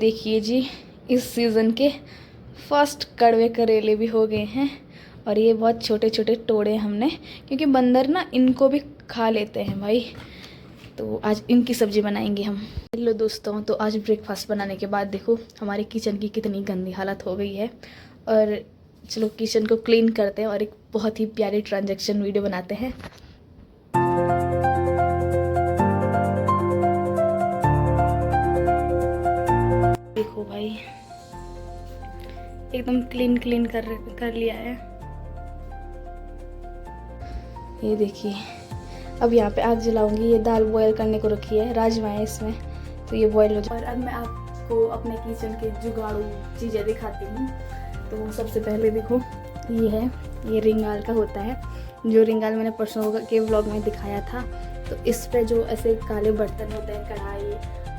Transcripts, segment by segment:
देखिए जी, इस सीज़न के फर्स्ट कड़वे करेले भी हो गए हैं। और ये बहुत छोटे छोटे तोड़े हमने, क्योंकि बंदर ना इनको भी खा लेते हैं भाई। तो आज इनकी सब्ज़ी बनाएंगे हम। हेलो दोस्तों, तो आज ब्रेकफास्ट बनाने के बाद देखो हमारे किचन की कितनी गंदी हालत हो गई है। और चलो किचन को क्लीन करते हैं और एक बहुत ही प्यारी ट्रांजैक्शन वीडियो बनाते हैं। देखो भाई, एकदम क्लीन कर लिया है। ये देखिए, अब यहाँ पे आग जलाऊंगी। ये दाल बॉयल करने को रखी है, राजमा है इसमें, तो ये बॉयल हो जाए। और अब मैं आपको अपने किचन के जुगाड़ू चीज़ें दिखाती हूँ। तो सबसे पहले देखो, ये है, ये रिंगाल का होता है। जो रिंगाल मैंने परसों के व्लॉग में दिखाया था। तो इस पे जो ऐसे काले बर्तन होते हैं, कढ़ाई,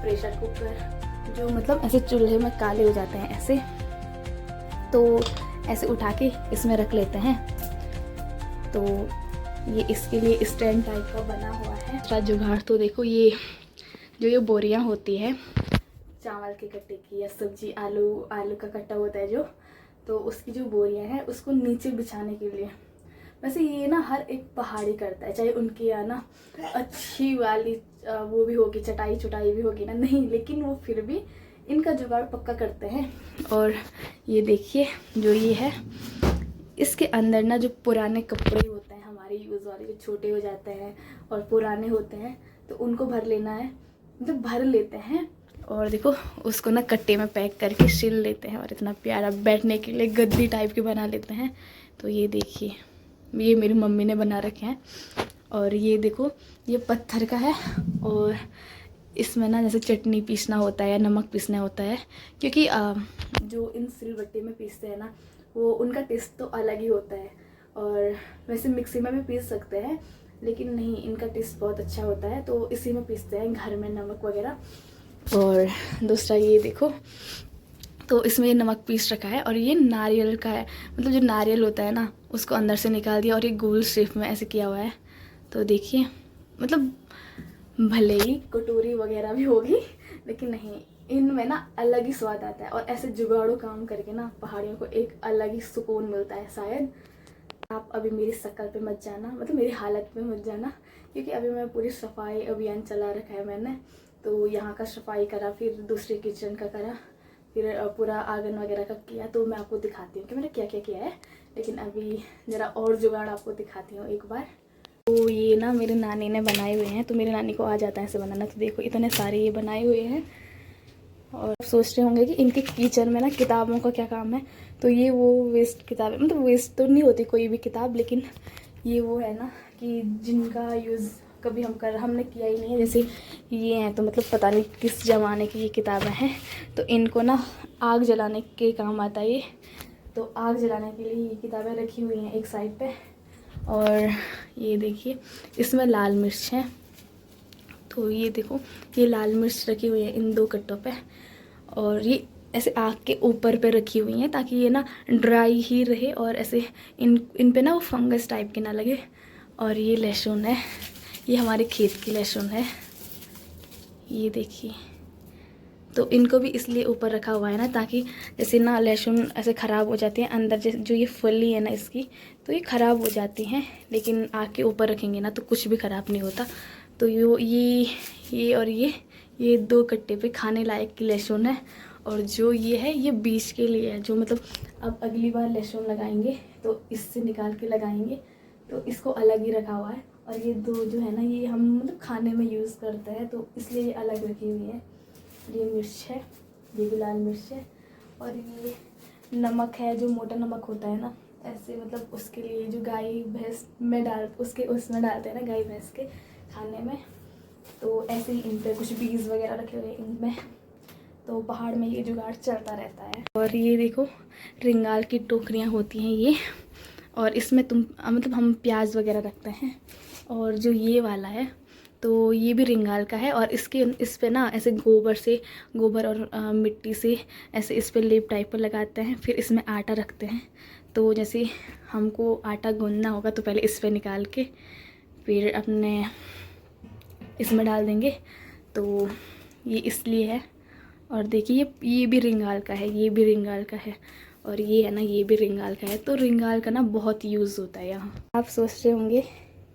प्रेशर कुकर, जो मतलब ऐसे चूल्हे में काले हो जाते हैं ऐसे, तो ऐसे उठा के इसमें रख लेते हैं। तो ये इसके लिए स्टैंड टाइप का बना हुआ है। दूसरा जुगाड़ तो देखो, ये बोरियां होती है चावल के कट्टे की, या सब्जी आलू का कट्टा होता है जो, तो उसकी जो बोरियां हैं उसको नीचे बिछाने के लिए। वैसे ये ना हर एक पहाड़ी करता है, चाहे उनके यहाँ ना अच्छी वाली वो भी होगी, चटाई भी होगी ना, नहीं, लेकिन वो फिर भी इनका जुगाड़ पक्का करते हैं। और ये देखिए, जो ये है, इसके अंदर ना जो पुराने कपड़े होते हैं हमारे यूज़ वाले, जो छोटे हो जाते हैं और पुराने होते हैं, तो उनको भर लेना है, मतलब भर लेते हैं। और देखो उसको ना कट्टे में पैक करके सिल लेते हैं और इतना प्यारा बैठने के लिए गद्दी टाइप की बना लेते हैं। तो ये देखिए, ये मेरी मम्मी ने बना रखे हैं। और ये देखो, ये पत्थर का है। और इसमें ना जैसे चटनी पीसना होता है या नमक पीसना होता है, क्योंकि जो इन सिलबट्टे में पीसते हैं ना, वो उनका टेस्ट तो अलग ही होता है। और वैसे मिक्सी में भी पीस सकते हैं, लेकिन नहीं, इनका टेस्ट बहुत अच्छा होता है, तो इसी में पीसते हैं घर में, नमक वगैरह। और दूसरा ये देखो, तो इसमें ये नमक पीस रखा है। और ये नारियल का है, मतलब जो नारियल होता है ना, उसको अंदर से निकाल दिया और ये गोल शेप में ऐसे किया हुआ है। तो देखिए, मतलब भले ही कटोरी वगैरह भी होगी, लेकिन नहीं, इनमें ना अलग ही स्वाद आता है। और ऐसे जुगाड़ू काम करके ना पहाड़ियों को एक अलग ही सुकून मिलता है शायद। आप अभी मेरी शक्ल पे मत जाना, मतलब मेरी हालत पे मत जाना, क्योंकि अभी मैं पूरी सफाई अभियान चला रखा है मैंने। तो यहाँ का सफाई करा, फिर दूसरे किचन का करा, फिर पूरा आंगन वगैरह का किया। तो मैं आपको दिखाती हूँ कि मैंने क्या क्या किया है। लेकिन अभी ज़रा और जुगाड़ आपको दिखाती हूँ एक बार। तो ये ना मेरे नानी ने बनाए हुए हैं, तो मेरी नानी को आ जाता है ऐसे बनाना। तो देखो इतने सारे ये बनाए हुए हैं। और सोच रहे होंगे कि इनके किचन में ना किताबों का क्या काम है। तो ये वो वेस्ट किताब है, मतलब वेस्ट तो नहीं होती कोई भी किताब, लेकिन ये वो है ना कि जिनका यूज़ कभी हमने किया ही नहीं है। जैसे ये हैं, तो मतलब पता नहीं किस ज़माने की ये किताबें हैं। तो इनको ना आग जलाने के काम आता है ये। तो आग जलाने के लिए ये किताबें रखी हुई हैं एक साइड पे। और ये देखिए, इसमें लाल मिर्च है। तो ये देखो, ये लाल मिर्च रखी हुई है इन दो कट्टों पे। और ये ऐसे आग के ऊपर पे रखी हुई हैं, ताकि ये ना ड्राई ही रहे और ऐसे इन पे ना वो फंगस टाइप के ना लगे। और ये लहसुन है, ये हमारे खेत की लहसुन है, ये देखिए। तो इनको भी इसलिए ऊपर रखा हुआ है ना, ताकि जैसे ना लहसुन ऐसे ख़राब हो जाती है अंदर, जैसे जो ये फली है ना इसकी, तो ये ख़राब हो जाती हैं। लेकिन आग के ऊपर रखेंगे ना तो कुछ भी ख़राब नहीं होता। तो ये और ये दो कट्टे पे खाने लायक की लहसुन है। और जो ये है, ये बीज के लिए है, जो मतलब अब अगली बार लहसुन लगाएंगे तो इससे निकाल के लगाएंगे, तो इसको अलग ही रखा हुआ है। और ये दो जो है ना, ये हम मतलब खाने में यूज़ करते हैं, तो इसलिए ये अलग रखी हुई है। ये मिर्च है, ये भी लाल मिर्च है। और ये नमक है, जो मोटा नमक होता है ना, ऐसे मतलब उसके लिए जो गाय भैंस में उसमें डालते हैं ना, गाय भैंस के खाने में। तो ऐसे ही इन पे कुछ बीज वगैरह रखे हुए हैं इनमें। तो पहाड़ में ये जुगाड़ चलता रहता है। और ये देखो, रिंगाल की टोकरियाँ होती हैं ये। और इसमें मतलब हम प्याज वगैरह रखते हैं। और जो ये वाला है, तो ये भी रिंगाल का है। और इस पे ना ऐसे गोबर और मिट्टी से ऐसे इस पे लेप टाइप पर लगाते हैं। फिर इसमें आटा रखते हैं। तो जैसे हमको आटा गूंदना होगा, तो पहले इस पे निकाल के फिर अपने इसमें डाल देंगे। तो ये इसलिए है। और देखिए ये भी रिंगाल का है, ये भी रिंगाल का है, और ये है ना ये भी रिंगाल का है। तो रिंगाल का ना बहुत यूज़ होता है यहाँ। आप सोच रहे होंगे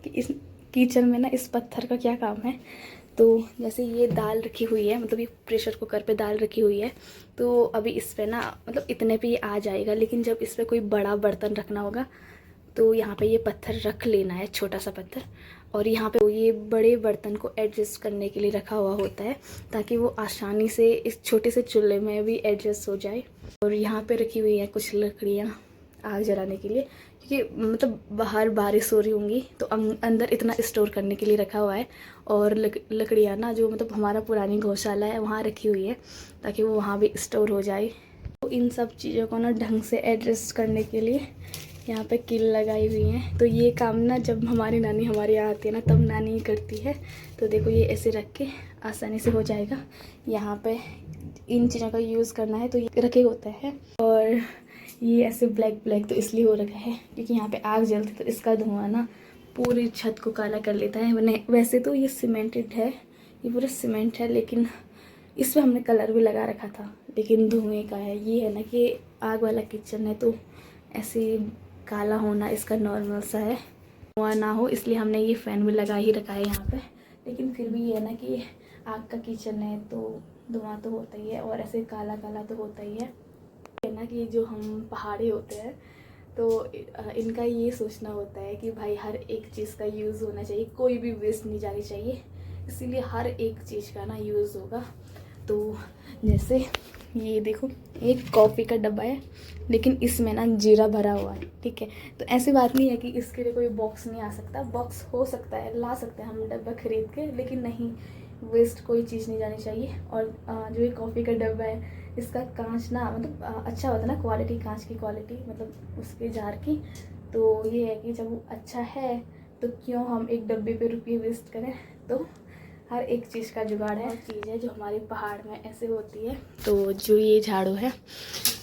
कि इस किचन में ना इस पत्थर का क्या काम है। तो जैसे ये दाल रखी हुई है, मतलब ये प्रेशर कुकर पे दाल रखी हुई है, तो अभी इस पे ना मतलब इतने पे ये आ जाएगा, लेकिन जब इस पे कोई बड़ा बर्तन रखना होगा तो यहाँ पे ये पत्थर रख लेना है, छोटा सा पत्थर। और यहाँ पे ये बड़े बर्तन को एडजस्ट करने के लिए रखा हुआ होता है, ताकि वो आसानी से इस छोटे से चूल्हे में भी एडजस्ट हो जाए। और यहाँ पे रखी हुई है कुछ लकड़ियाँ आग जलाने के लिए, क्योंकि मतलब बाहर बारिश हो रही होंगी तो अंदर इतना स्टोर करने के लिए रखा हुआ है। और लकड़ियाँ ना जो मतलब हमारा पुरानी गौशाला है वहाँ रखी हुई है, ताकि वो वहाँ भी स्टोर हो जाए। तो इन सब चीज़ों को ना ढंग से एडजस्ट करने के लिए यहाँ पे कील लगाई हुई है। तो ये काम ना जब हमारी नानी हमारे यहाँ आती है ना तब नानी ही करती है। तो देखो ये ऐसे रख के आसानी से हो जाएगा। यहाँ पे इन चीज़ों का यूज़ करना है तो ये रखे होते हैं। और ये ऐसे ब्लैक ब्लैक तो इसलिए हो रखा है क्योंकि यहाँ पे आग जलती तो इसका धुआं ना पूरी छत को काला कर लेता है। वैसे तो ये सीमेंटेड है, ये पूरा सीमेंट है, लेकिन इस पर हमने कलर भी लगा रखा था, लेकिन धुएँ का है। ये है ना कि आग वाला किचन है तो ऐसे काला होना इसका नॉर्मल सा है, धुआं ना हो इसलिए हमने ये फ़ैन भी लगा ही रखा है यहाँ पे। लेकिन फिर भी ये है ना कि आग का किचन है तो धुआं तो होता ही है और ऐसे काला काला तो होता ही है ना। कि जो हम पहाड़ी होते हैं तो इनका ये सोचना होता है कि भाई हर एक चीज़ का यूज़ होना चाहिए, कोई भी वेस्ट नहीं जानी चाहिए, इसीलिए हर एक चीज़ का ना यूज़ होगा। तो जैसे ये देखो एक कॉफ़ी का डब्बा है, लेकिन इसमें ना जीरा भरा हुआ है, ठीक है। तो ऐसी बात नहीं है कि इसके लिए कोई बॉक्स नहीं आ सकता, बॉक्स हो सकता है, ला सकते हैं हम डब्बा खरीद के, लेकिन नहीं, वेस्ट कोई चीज़ नहीं जानी चाहिए। और जो ये कॉफ़ी का डब्बा है इसका कांच ना मतलब अच्छा होता है ना, क्वालिटी, कांच की क्वालिटी मतलब उसके जार की। तो ये है कि जब वो अच्छा है तो क्यों हम एक डब्बे पे रुपये वेस्ट करें। तो हर एक चीज़ का जुगाड़ है। चीज़ है जो हमारे पहाड़ में ऐसे होती है। तो जो ये झाड़ू है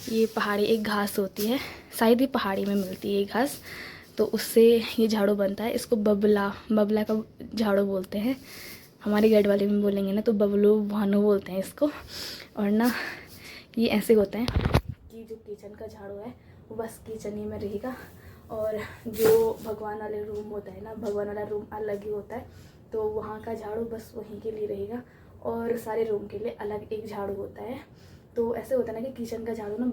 ये पहाड़ी एक घास होती है, शायद ये पहाड़ी में मिलती है ये घास, तो उससे ये झाड़ू बनता है। इसको बबला का झाड़ू बोलते हैं, हमारे गढ़ वाले में बोलेंगे ना तो बबलू भानु बोलते हैं इसको। और ना ये ऐसे होता है कि जो किचन का झाड़ू है वो बस किचन ही में रहेगा, और जो भगवान वाले रूम होता है ना, भगवान वाला रूम अलग ही होता है, तो वहाँ का झाड़ू बस वहीं के लिए रहेगा, और सारे रूम के लिए अलग एक झाड़ू होता है। तो ऐसे होता है ना कि किचन का झाड़ू ना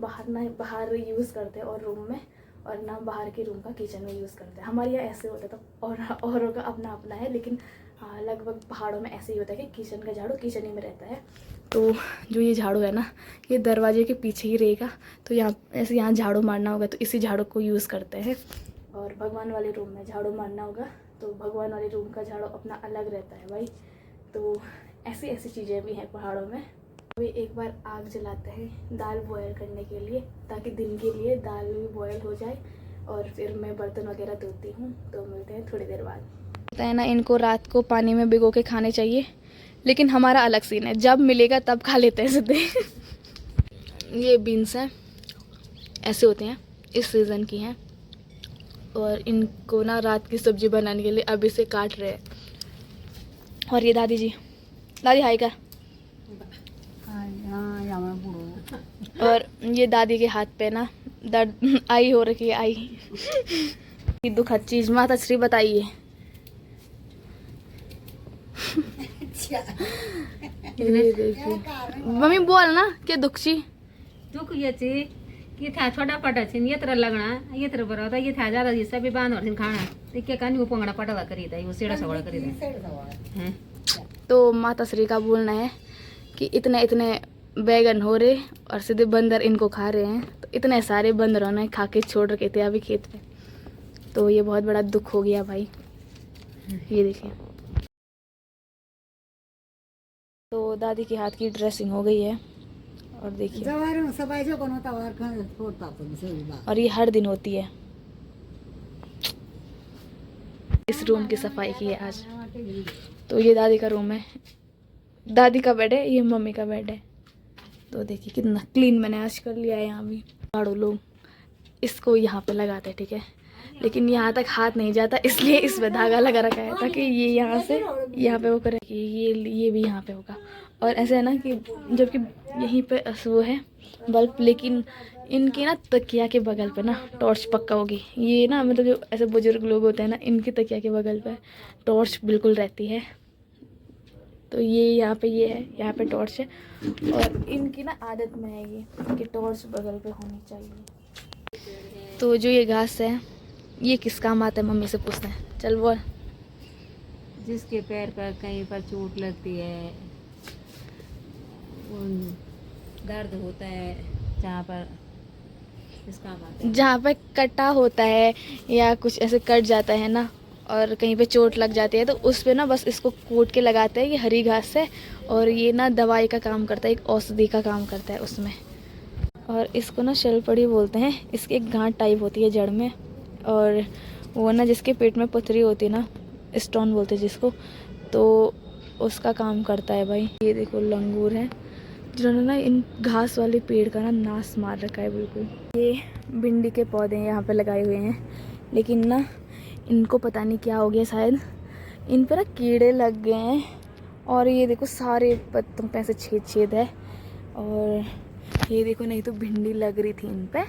बाहर यूज़ करते हैं और रूम में, और ना बाहर के रूम का किचन में यूज़ करते हैं। हमारे यहाँ ऐसे होता है, तो औरों का अपना अपना है, लेकिन हाँ लगभग पहाड़ों में ऐसे ही होता है कि किचन का झाड़ू किचन ही में रहता है। तो जो ये झाड़ू है ना ये दरवाजे के पीछे ही रहेगा, तो यहाँ झाड़ू मारना होगा तो इसी झाड़ू को यूज़ करते हैं। और भगवान वाले रूम में झाड़ू मारना होगा तो भगवान वाले रूम का झाड़ू अपना अलग रहता है भाई। तो ऐसी चीज़ें भी हैं पहाड़ों में। अभी एक बार आग जलाते हैं दाल बॉयल करने के लिए, ताकि दिन के लिए दाल भी बॉयल हो जाए, और फिर मैं बर्तन वगैरह धोती हूँ। तो मिलते हैं थोड़ी देर बाद। होता है ना इनको रात को पानी में भिगो के खाने चाहिए, लेकिन हमारा अलग सीन है, जब मिलेगा तब खा लेते हैं सीधे। ये बीन्स हैं, ऐसे होते हैं, इस सीज़न की हैं, और इनको ना रात की सब्जी बनाने के लिए अभी से काट रहे हैं। और ये दादी हाय का, और ये दादी के हाथ पे ना दर्द आई हो रखी है, आई दुखद चीज। माता श्री बताइए। ये देखिए मम्मी बोल ना क्या दुख याची की था छोटा पटा छिन यत्र लगना यत्र बरवता ये था ज्यादा हिस्सा भी बांध और खाना ते के कानी उपंगड़ा पटवा करी था वो सेड़ा सवड़ा करी था हैं। तो माता श्री का बोलना है कि इतने बैगन हो रहे और सीधे बंदर इनको खा रहे हैं। तो इतने सारे बंदरों ने खा के छोड़ रखे थे अभी खेत में, तो ये बहुत बड़ा दुख हो गया भाई। ये देखिए, तो दादी के हाथ की ड्रेसिंग हो गई है, और देखिए, और ये हर दिन होती है। इस रूम की सफाई की है आज। तो ये दादी का रूम है, दादी का बेड है, ये मम्मी का बेड है। तो देखिए कितना क्लीन मैंने आज कर लिया है। यहाँ भी झाड़ू लोग इसको यहाँ पे लगाते हैं, ठीक है। लेकिन यहाँ तक हाथ नहीं जाता, इसलिए इसमें धागा लगा रखा है ताकि ये यहाँ से यहाँ पे वो करे, ये भी यहाँ पे होगा। और ऐसे है ना कि जबकि यहीं पे वो है बल्ब, लेकिन इनकी ना तकिया के बगल पे ना टॉर्च पक्का होगी। ये ना मतलब जो ऐसे बुजुर्ग लोग होते हैं ना, इनकी तकिया के बगल पे टॉर्च बिल्कुल रहती है। तो ये यहाँ पे ये है, यहाँ पे टॉर्च है, और इनकी ना आदत में है ये कि टॉर्च बगल पे होनी चाहिए। तो जो ये घास है ये किस काम आता है, मम्मी से पूछते हैं। चल बोल। जिसके पैर पर कहीं पर चोट लगती है, दर्द होता है, जहाँ पर इस काम आता है। जहाँ पे कटा होता है या कुछ ऐसे कट जाता है ना, और कहीं पे चोट लग जाती है, तो उस पे ना बस इसको कूट के लगाते हैं। ये हरी घास है और ये ना दवाई का काम करता है, एक औषधि का काम करता है उसमें। और इसको ना शलपड़ी बोलते हैं। इसकी एक गांठ टाइप होती है जड़ में, और वो ना जिसके पेट में पथरी होती है ना, स्टोन बोलते हैं जिसको, तो उसका काम करता है भाई। ये देखो लंगूर है जिन्होंने ना इन घास वाले पेड़ का ना नाश मार रखा है बिल्कुल। ये भिंडी के पौधे यहाँ पे लगाए हुए हैं, लेकिन ना इनको पता नहीं क्या हो गया, शायद इन पर ना कीड़े लग गए हैं। और ये देखो सारे पत्तों पे ऐसे छेद छेद है। और ये देखो, नहीं तो भिंडी लग रही थी इन पे,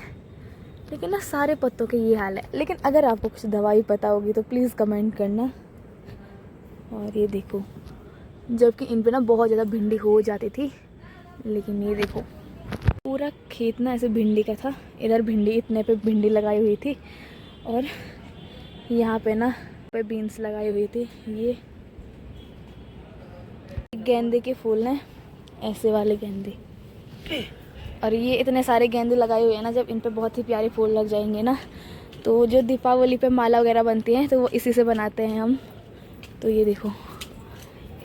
लेकिन ना सारे पत्तों के ये हाल है। लेकिन अगर आपको कुछ दवाई पता होगी तो प्लीज़ कमेंट करना। और ये देखो, जबकि इन पे ना बहुत ज़्यादा भिंडी हो जाती थी, लेकिन ये देखो पूरा खेत ना ऐसे भिंडी का था। इधर भिंडी, इतने पे भिंडी लगाई हुई थी, और यहाँ पे ना पे बीन्स लगाई हुई थी। ये गेंदे के फूल हैं, ऐसे वाले गेंदे, और ये इतने सारे गेंदे लगाए हुए हैं ना। जब इन पे बहुत ही प्यारे फूल लग जाएंगे ना, तो जो दीपावली पे माला वगैरह बनती हैं तो वो इसी से बनाते हैं हम। तो ये देखो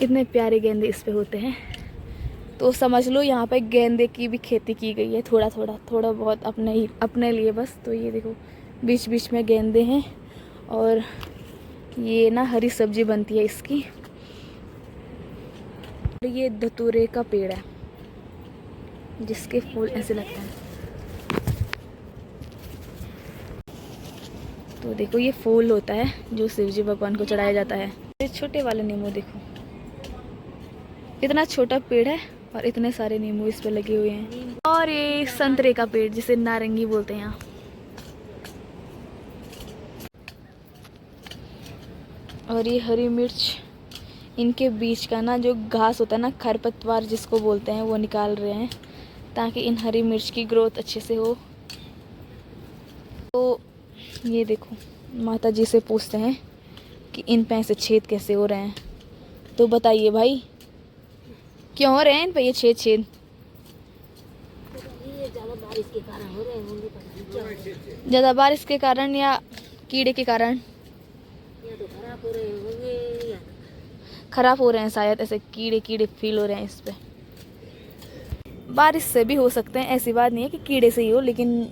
इतने प्यारे गेंदे इस पे होते हैं। तो समझ लो यहाँ पे गेंदे की भी खेती की गई है, थोड़ा बहुत अपने लिए बस। तो ये देखो बीच बीच में गेंदे हैं, और ये ना हरी सब्जी बनती है इसकी। ये धतूरे का पेड़ है जिसके फूल ऐसे लगते हैं। तो देखो ये फूल होता है जो शिवजी भगवान को चढ़ाया जाता है। ये छोटे वाले नींबू देखो, इतना छोटा पेड़ है और इतने सारे नींबू इस पे लगे हुए हैं। और ये संतरे का पेड़ जिसे नारंगी बोलते हैं यहाँ। और ये हरी मिर्च, इनके बीच का ना जो घास होता है ना, खरपतवार जिसको बोलते हैं, वो निकाल रहे हैं ताकि इन हरी मिर्च की ग्रोथ अच्छे से हो। तो ये देखो माता जी से पूछते हैं कि इन पे ऐसे छेद कैसे हो रहे हैं। तो बताइए भाई, क्यों हो रहे हैं इन पे ये छेद? ज़्यादा बारिश के कारण हो रहे हैं, ज़्यादा बारिश के कारण या कीड़े के कारण? या तो खराब हो रहे होंगे, या खराब हो रहे हैं शायद, ऐसे कीड़े फील हो रहे हैं इस पे। बारिश से भी हो सकते हैं, ऐसी बात नहीं है कि कीड़े से ही हो, लेकिन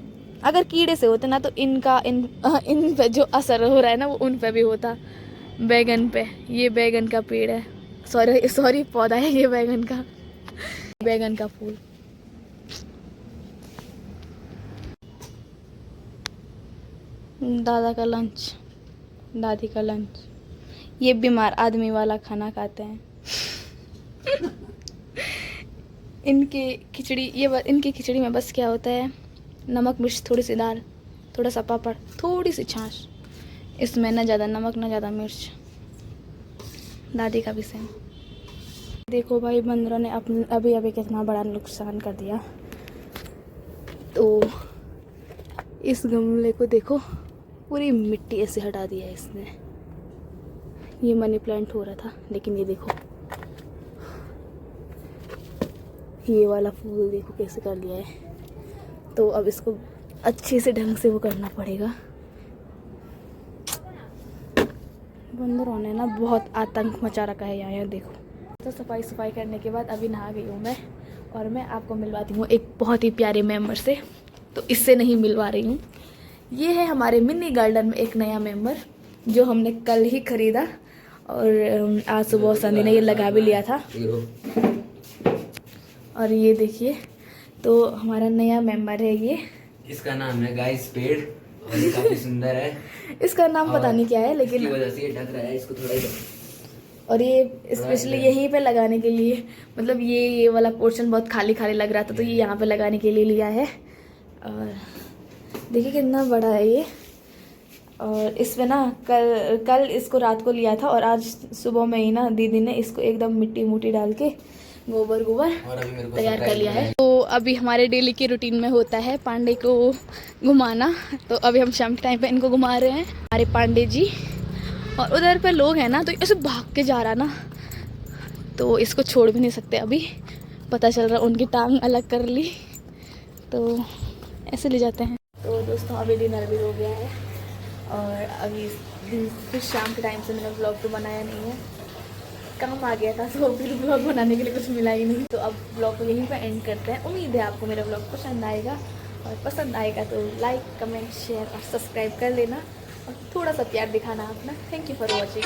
अगर कीड़े से होते ना तो इन पे जो असर हो रहा है ना वो उन पे भी होता। बैगन पे, ये बैगन का पेड़ है, सॉरी पौधा है ये बैगन का फूल। दादा का लंच, दादी का लंच। ये बीमार आदमी वाला खाना खाते हैं। इनकी खिचड़ी में बस क्या होता है, नमक मिर्च, थोड़ी सी दाल, थोड़ा सा पापड़, थोड़ी सी छाछ। इसमें ना ज़्यादा नमक ना ज़्यादा मिर्च। दादी का भी सेम। देखो भाई, बंदरों ने अभी कितना बड़ा नुकसान कर दिया। तो इस गमले को देखो, पूरी मिट्टी ऐसे हटा दिया है इसने। ये मनी प्लांट हो रहा था, लेकिन ये देखो ये वाला फूल देखो कैसे कर दिया है। तो अब इसको अच्छे से ढंग से वो करना पड़ेगा। बंदरों ने ना बहुत आतंक मचा रखा है यहाँ देखो। तो सफाई करने के बाद अभी नहा गई हूँ मैं, और मैं आपको मिलवाती हूँ एक बहुत ही प्यारे मेंबर से। तो इससे नहीं मिलवा रही हूँ, ये है हमारे मिनी गार्डन में एक नया मेंबर जो हमने कल ही खरीदा, और आज सुबह संध्या ने ये लगा भी लिया था। और ये देखिए, तो हमारा नया मेंबर है ये। इसका नाम है गाइस पेड़। और ये काफी सुंदर है। इसका नाम पता और नहीं क्या है, इसकी लेकिन वजह से ये ढक रहा है, इसको थोड़ा ही और ये स्पेशली यहीं पे लगाने के लिए, मतलब ये वाला पोर्शन बहुत खाली खाली लग रहा था, तो ये यहाँ पे लगाने के लिए लिया है। और देखिए कितना बड़ा है ये। और इसमें ना कल इसको रात को लिया था, और आज सुबह में ही ना दीदी ने इसको एकदम मिट्टी मुट्टी डाल के गोबर और अभी मेरे को तैयार कर surprise लिया है। मिला तो अभी हमारे डेली के रूटीन में होता है पांडे को घुमाना, तो अभी हम शाम के टाइम पे इनको घुमा रहे हैं, हमारे पांडे जी। और उधर पे लोग हैं ना, तो ऐसे भाग के जा रहा ना, तो इसको छोड़ भी नहीं सकते। अभी पता चल रहा उनकी टांग अलग कर ली, तो ऐसे ले जाते हैं। तो दोस्तों अभी डिनर भी हो गया है, और अभी फिर शाम के टाइम से मैंने व्लॉग तो बनाया नहीं है, काम आ गया था, तो फिर व्लॉग बनाने के लिए कुछ मिला ही नहीं। तो अब व्लॉग को यहीं पर एंड करते हैं। उम्मीद है आपको मेरा व्लॉग पसंद आएगा, और पसंद आएगा तो लाइक कमेंट शेयर और सब्सक्राइब कर लेना, और थोड़ा सा प्यार दिखाना अपना। Thank you for watching.